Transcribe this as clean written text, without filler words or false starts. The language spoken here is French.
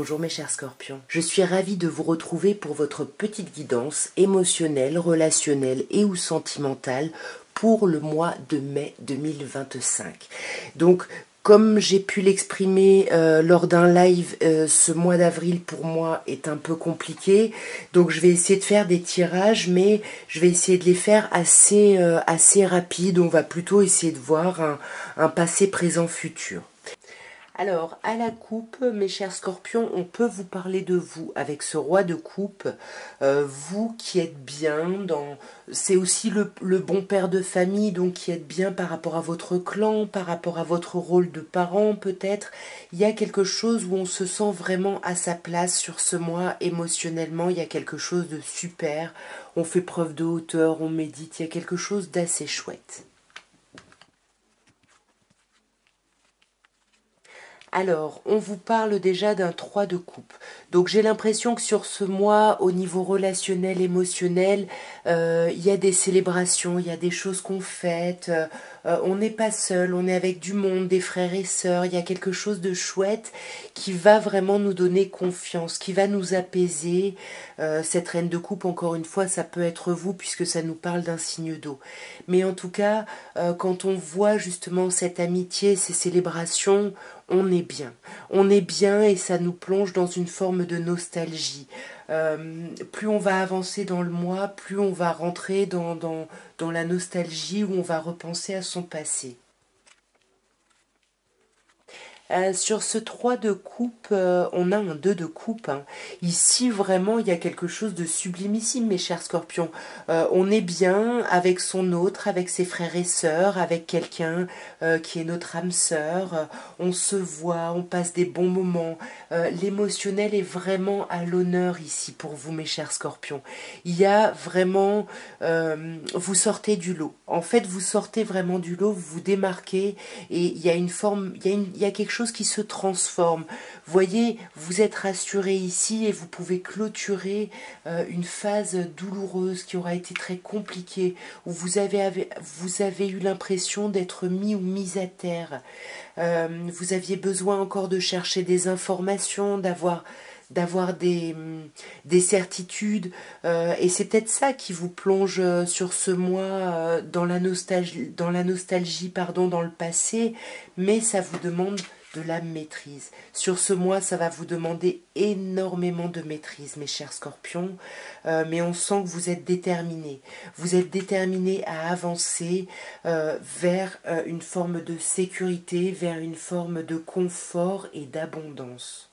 Bonjour mes chers scorpions, je suis ravie de vous retrouver pour votre petite guidance émotionnelle, relationnelle et ou sentimentale pour le mois de mai 2025. Donc, comme j'ai pu l'exprimer lors d'un live, ce mois d'avril pour moi est un peu compliqué. Donc je vais essayer de faire des tirages, mais je vais essayer de les faire assez rapides. On va plutôt essayer de voir un passé, présent, futur. Alors, à la coupe, mes chers scorpions, on peut vous parler de vous avec ce roi de coupe. Vous qui êtes bien dans... C'est aussi le bon père de famille, donc qui êtes bien par rapport à votre clan, par rapport à votre rôle de parent peut-être. Il y a quelque chose où on se sent vraiment à sa place sur ce mois émotionnellement. Il y a quelque chose de super. On fait preuve de hauteur, on médite. Il y a quelque chose d'assez chouette. Alors, on vous parle déjà d'un 3 de coupe. Donc j'ai l'impression que sur ce mois, au niveau relationnel, émotionnel, il y a des célébrations, il y a des choses qu'on fête. On n'est pas seul, on est avec du monde, des frères et sœurs. Il y a quelque chose de chouette qui va vraiment nous donner confiance, qui va nous apaiser. Cette reine de coupe, encore une fois, ça peut être vous puisque ça nous parle d'un signe d'eau. Mais en tout cas, quand on voit justement cette amitié, ces célébrations, on est bien. On est bien et ça nous plonge dans une forme de nostalgie. Plus on va avancer dans le mois, plus on va rentrer dans la nostalgie où on va repenser à son passé. Sur ce 3 de coupe, on a un 2 de coupe. Hein. Ici, vraiment, il y a quelque chose de sublimissime, mes chers scorpions. On est bien avec son autre, avec ses frères et sœurs, avec quelqu'un qui est notre âme sœur. On se voit, on passe des bons moments. L'émotionnel est vraiment à l'honneur ici pour vous, mes chers scorpions. Il y a vraiment... vous sortez du lot. En fait, vous sortez vraiment du lot, vous vous démarquez et il y a une forme, il y a quelque chose qui se transforme. Voyez, vous êtes rassuré ici et vous pouvez clôturer une phase douloureuse qui aura été très compliquée, où vous avez eu l'impression d'être mis ou mise à terre. Vous aviez besoin encore de chercher des informations, d'avoir des certitudes et c'est peut-être ça qui vous plonge sur ce mois dans la nostalgie pardon, dans le passé, mais ça vous demande de la maîtrise. Sur ce mois, ça va vous demander énormément de maîtrise, mes chers scorpions, mais on sent que vous êtes déterminés. Vous êtes déterminés à avancer vers une forme de sécurité, vers une forme de confort et d'abondance.